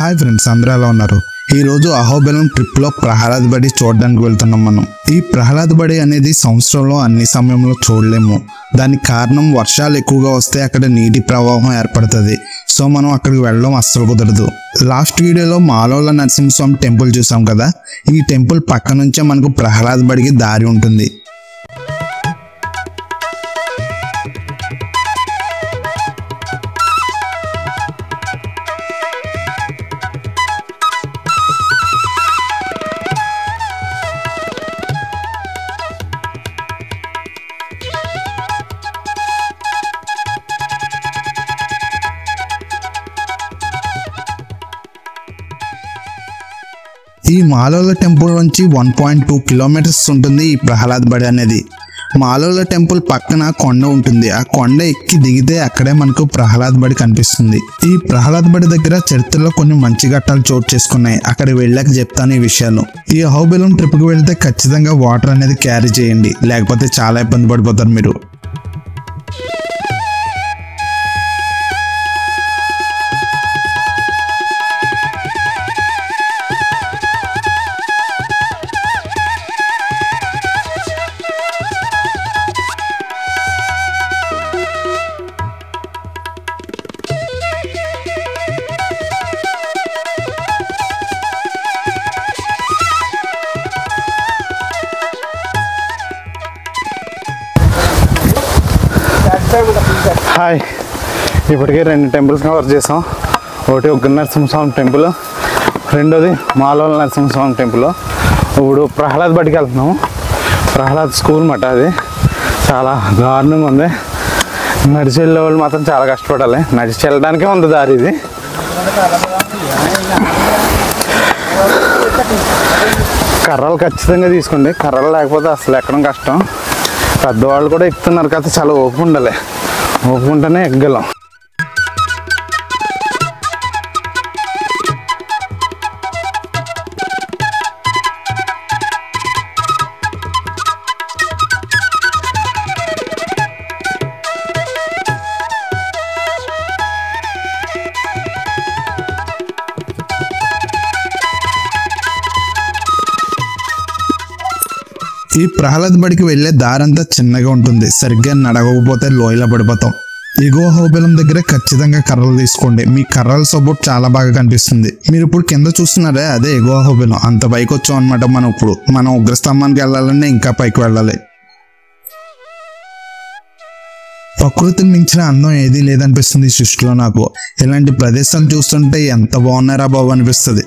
Hi friends, అందరూ ఎలా ఉన్నారు? ఈరోజు అహోబిలం ట్రిప్లో ప్రహ్లాద్ బడి చూడడానికి వెళ్తున్నాం మనం. ఈ ప్రహ్లాద్ బడి అనేది సంవత్సరంలో అన్ని సమయంలో చూడలేము. దానికి కారణం వర్షాలు ఎక్కువగా వస్తే అక్కడ నీటి ప్రవాహం ఏర్పడుతుంది. సో మనం అక్కడికి వెళ్ళడం అస్సలు కుదరదు. లాస్ట్ వీడియోలో మాలోల నరసింహస్వామి టెంపుల్ చూసాం కదా. ఈ టెంపుల్ పక్క నుంచే మనకు ప్రహ్లాద్ బడికి దారి ఉంటుంది. ఈ మాలోల టెంపుల్ నుంచి 1.2 కిలోమీటర్స్ ఉంటుంది ఈ ప్రహ్లాద్ బడి అనేది. మాలోల టెంపుల్ పక్కన కొండ ఉంటుంది. ఆ కొండ ఎక్కి దిగితే అక్కడే మనకు ప్రహ్లాద్ బడి కనిపిస్తుంది. ఈ ప్రహ్లాద్ బడి దగ్గర చరిత్రలో కొన్ని మంచి ఘట్టాలు చోటు చేసుకున్నాయి. అక్కడికి వెళ్ళాక చెప్తాను ఈ విషయాలు. ఈ అహోబిలం ట్రిప్కి వెళ్తే ఖచ్చితంగా వాటర్ అనేది క్యారీ చేయండి, లేకపోతే చాలా ఇబ్బంది పడిపోతారు మీరు. హాయ్, ఇప్పటికే 2 టెంపుల్స్ కవర్ చేసాం. ఒకటి ఉగ్ర నరసింహస్వామి టెంపుల్, రెండోది మాలోల నరసింహస్వామి టెంపుల్. ఇప్పుడు ప్రహ్లాద్ బడికి వెళ్తున్నాము. ప్రహ్లాద్ స్కూల్ మాట అది. చాలా దారుణంగా ఉంది. నడిచి వెళ్ళే వాళ్ళు మాత్రం చాలా కష్టపడాలి. నడిచి వెళ్ళడానికే ఉంది దారి ఇది. కర్రలు ఖచ్చితంగా తీసుకోండి. కర్రలు లేకపోతే అసలు ఎక్కడం కష్టం. పెద్దవాళ్ళు కూడా ఎక్కుతున్నారు కదా, చాలా ఓపిక ఉండాలి. ఓపిక ఉంటేనే ఎక్కగలం. ఈ ప్రహ్లాద్ బడికి వెళ్ళే దారంతా చిన్నగా ఉంటుంది. సరిగ్గా నడవకపోతే లోయలో పడిపోతాం. ఎగువ అహోబిలం దగ్గర ఖచ్చితంగా కర్రలు తీసుకోండి. మీ కర్రల సపోర్ట్ చాలా బాగా కనిపిస్తుంది. మీరు ఇప్పుడు కింద చూస్తున్నారే, అదే ఎగువ అహోబిలం. అంత పైకి వచ్చాం అనమాట. మనం ఉగ్రస్తంభానికి వెళ్ళాలంటే ఇంకా పైకి వెళ్ళాలి. ప్రకృతిని మించిన అందం ఏదీ లేదనిపిస్తుంది ఈ సృష్టిలో నాకు. ఇలాంటి ప్రదేశాలు చూస్తుంటే ఎంత బాగున్నారా బాబు అనిపిస్తుంది.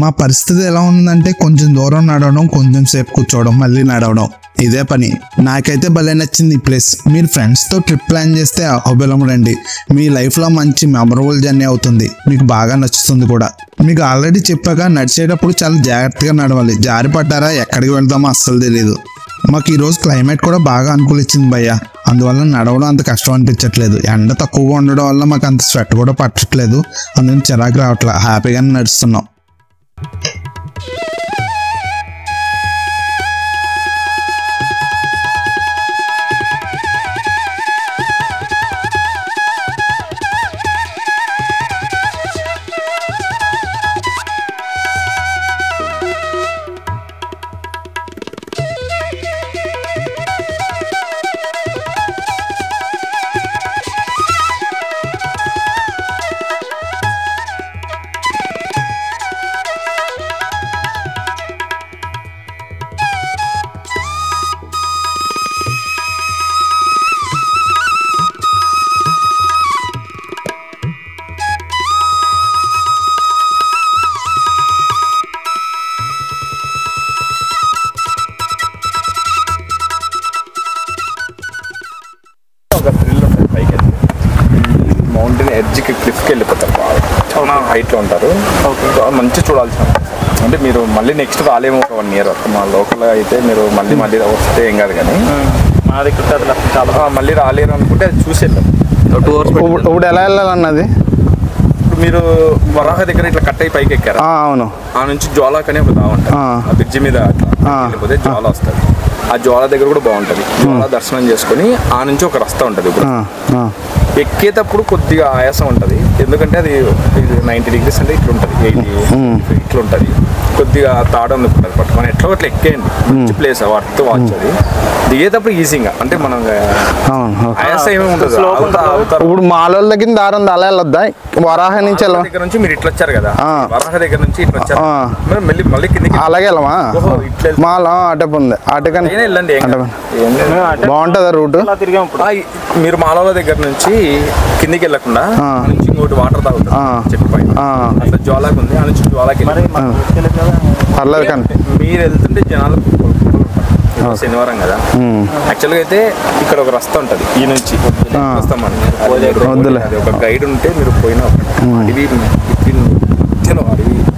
మా పరిస్థితి ఎలా ఉందంటే కొంచెం దూరం నడవడం, కొంచెం సేపు కూర్చోవడం, మళ్ళీ నడవడం, ఇదే పని. నాకైతే భలే నచ్చింది ఈ ప్లేస్. మీరు ఫ్రెండ్స్తో ట్రిప్ ప్లాన్ చేస్తే అహోబిలం రండి. మీ లైఫ్లో మంచి మెమరబుల్ జర్నీ అవుతుంది. మీకు బాగా నచ్చుతుంది కూడా. మీకు ఆల్రెడీ చెప్పాక నడిచేటప్పుడు చాలా జాగ్రత్తగా నడవాలి. జారి పడ్డారా ఎక్కడికి వెళ్తామో అస్సలు తెలియదు. మాకు ఈరోజు క్లైమేట్ కూడా బాగా అనుకూలించింది భయ్య. అందువల్ల నడవడం అంత కష్టం అనిపించట్లేదు. ఎండ తక్కువగా ఉండడం వల్ల మాకు అంత స్వెట్ కూడా పట్టట్లేదు. అందుకని చిరాకు రావట్లేదు. హ్యాపీగానే నడుస్తున్నాం. మౌంటైన్ ఎడ్జ్కి క్లిఫ్కి వెళ్ళిపోతారు. బాగా చాలా హైట్లో ఉంటారు. మంచి చూడాల్సిన అంటే మీరు మళ్ళీ నెక్స్ట్ రాలేము. ఒక 1 year వరకు మా లోకల్ అయితే మీరు మళ్ళీ వస్తే ఏం కాదు. కానీ మా దగ్గర చాలా మళ్ళీ రాలేరు అనుకుంటే అది చూసి వెళ్ళాం. ఇప్పుడు ఎలా వెళ్ళాలన్నది ఇప్పుడు మీరు వరాహ దగ్గర ఇట్లా కట్ అయి పైకి ఎక్కారు. అవును. ఆ నుంచి జ్వాలాక్ అనే ఒక దావ ఉంటుంది. ఆ బ్రిడ్జి మీద వెళ్ళిపోతే జ్వాల వస్తుంది. ఆ జ్వాల దగ్గర కూడా బాగుంటుంది. జ్వాల దర్శనం చేసుకుని ఆ నుంచి ఒక రస్తా ఉంటుంది. ఇప్పుడు ఎక్కేటప్పుడు కొద్దిగా ఆయాసం ఉంటుంది, ఎందుకంటే అది 90 degrees అంటే ఇట్లా ఉంటుంది, 80 ఇట్లా ఉంటుంది. కొద్దిగా తాడు అందుకుంటుంది పట్టుకొని ఎట్లా అట్లా ఎక్కేయండి. మంచి ప్లేస్ వర్త్ వాచ్ అది. దిగేటప్పుడు ఈజీగా అంటే మనం ఆయాసం ఏమీ ఉండదు. ఇప్పుడు మాలోళ్ళ దగ్గర దారం అలా వెళ్ళొద్దా? వరాహ నుంచి దగ్గర నుంచి మీరు ఇట్లా వచ్చారు కదా, వరాహ దగ్గర నుంచి ఇట్లా వచ్చారు, మళ్ళీ కిందకి అలాగే వెళ్ళమా? మాల అటప్ ఉంది, అటుకని వెళ్ళండి. బాగుంటుందా రూట్? మీరు మాలవ దగ్గర నుంచి కిందికి వెళ్ళకుండా నుంచి ఇంకోటి వాటర్ తాగుతుంది చెట్టు పైన, అట్లా జ్వాలాకి ఉంది. ఆ నుంచి జ్వాలాకి పర్లేదు కానీ మీరు వెళ్తుంటే జనాలు శనివారం కదా. యాక్చువల్గా అయితే ఇక్కడ ఒక రస్తా ఉంటుంది, ఈ నుంచి ఒక గైడ్ ఉంటే మీరు పోయినా అడవి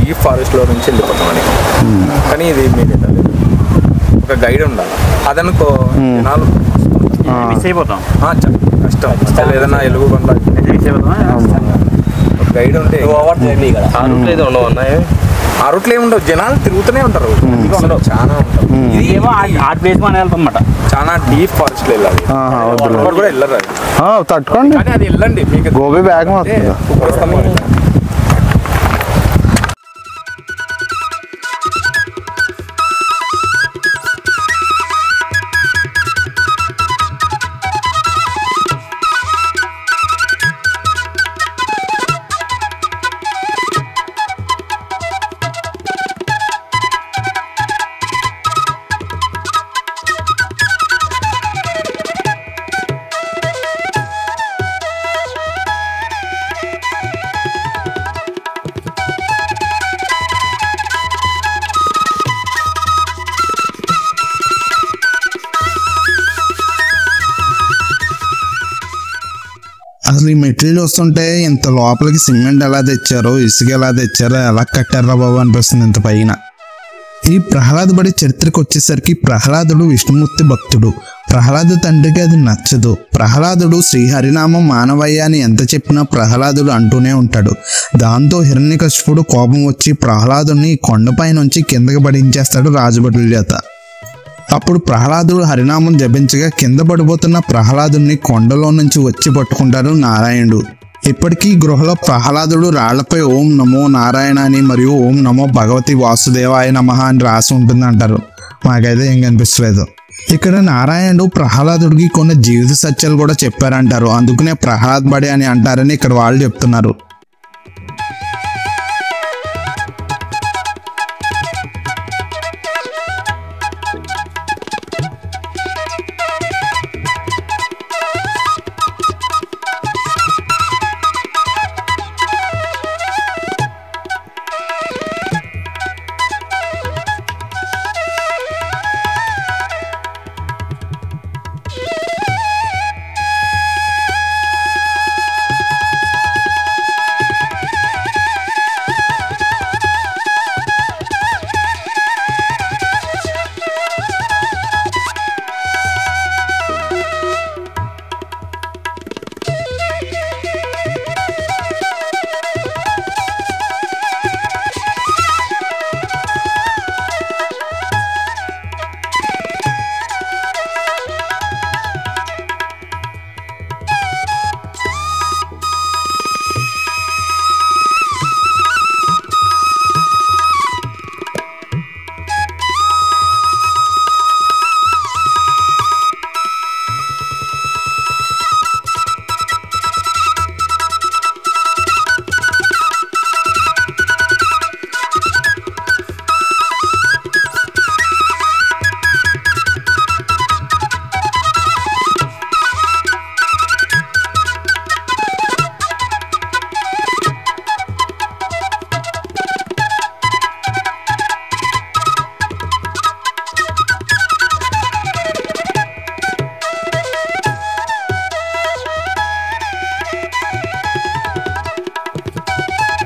ఈ ఫారెస్ట్ లో నుంచి వెళ్ళిపోతామని. కానీ ఇది మీరు వెళ్ళలేదు, ఒక గైడ్ ఉండాలి. అదనుకో జనాలు మిస్ అయిపోతాం, కష్టం. ఏదైనా ఎలుగు బండ్ల ఒక గైడ్ ఉంటే ఆ రూట్లో ఏమి ఉండవు, జనాలు తిరుగుతూనే ఉంటారు, చాలా ఉంటారు. చాలా డీప్ ఫారెస్ట్ లో వెళ్ళాలి, కూడా వెళ్ళరు అది తట్టుకోండి. కానీ అది వెళ్ళండి, మీకు గోబీ బ్యాగ్ అసలు ఈ మెటీరియల్ వస్తుంటే ఇంత లోపలికి సిమెంట్ ఎలా తెచ్చారో, ఇసుక ఎలా తెచ్చారో, ఎలా కట్టారా బాబు అనిపిస్తుంది ఇంత పైన. ఈ ప్రహ్లాద బడి చరిత్రకు వచ్చేసరికి ప్రహ్లాదుడు విష్ణుమూర్తి భక్తుడు. ప్రహ్లాదు తండ్రికి అది నచ్చదు. ప్రహ్లాదుడు శ్రీహరినామం మానవయ్య అని ఎంత చెప్పినా ప్రహ్లాదుడు అంటూనే ఉంటాడు. దాంతో హిరణ్యకశిపుడు కోపం వచ్చి ప్రహ్లాదుని కొండపై నుంచి కిందకి పడించేస్తాడు రాజభటుల చేత. అప్పుడు ప్రహ్లాదుడు హరినామం జపించగా కింద పడిపోతున్న ప్రహ్లాదుని కొండలో నుంచి వచ్చి పట్టుకుంటాడు నారాయణుడు. ఇప్పటికీ గృహలో ప్రహ్లాదుడు రాళ్లపై ఓం నమో నారాయణ అని మరియు ఓం నమో భగవతి వాసుదేవాయ నమః అని రాసి ఉంటుంది అంటారు. మాకైతే ఏం కనిపించలేదు. ఇక్కడ నారాయణుడు ప్రహ్లాదుడికి కొన్ని జీవిత సత్యాలు కూడా చెప్పారంటారు. అందుకనే ప్రహ్లాద్ బడి అని అంటారని ఇక్కడ వాళ్ళు చెప్తున్నారు.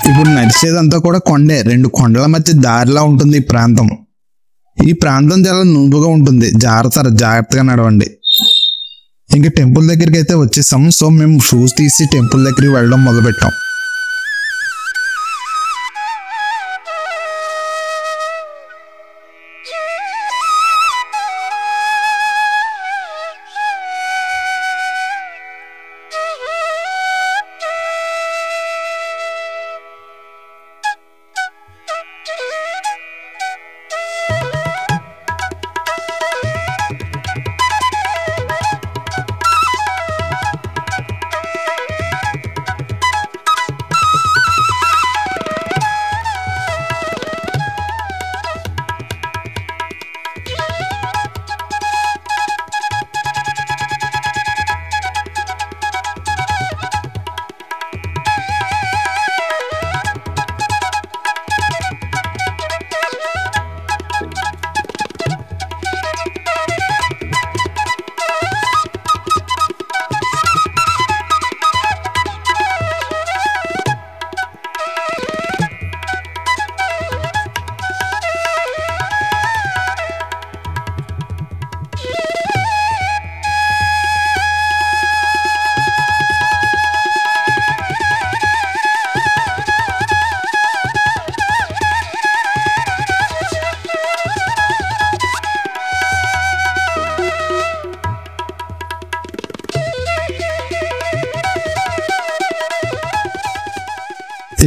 ఇప్పుడు నడిచేదంతా కూడా కొండే, 2 కొండల మధ్య దారిలా ఉంటుంది ఈ ప్రాంతం. ఈ ప్రాంతం చాలా నునుపుగా ఉంటుంది, జాగ్రత్తగా నడవండి. ఇంకా టెంపుల్ దగ్గరికి అయితే వచ్చేసాం. సో మేము షూస్ తీసి టెంపుల్ దగ్గరికి వెళ్ళడం మొదలుపెట్టాం.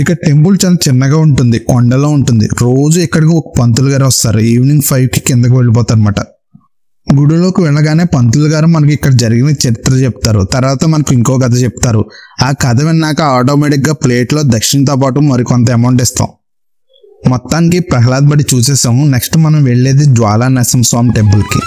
ఇక టెంపుల్ చాలా చిన్నగా ఉంటుంది, కొండలో ఉంటుంది. రోజు ఇక్కడికి ఒక పంతులు గారు వస్తారు. ఈవినింగ్ 5కి కిందకి వెళ్ళిపోతారు అనమాట. గుడిలోకి వెళ్ళగానే పంతులు గారు మనకి ఇక్కడ జరిగిన చరిత్ర చెప్తారు. తర్వాత మనకు ఇంకో కథ చెప్తారు. ఆ కథ విన్నాక ఆటోమేటిక్గా ప్లేట్లో దక్షిణతో పాటు మరికొంత అమౌంట్ ఇస్తాం. మొత్తానికి ప్రహ్లాద్ బడి చూసేసాము. నెక్స్ట్ మనం వెళ్ళేది జ్వాలా నరసింహస్వామి టెంపుల్కి.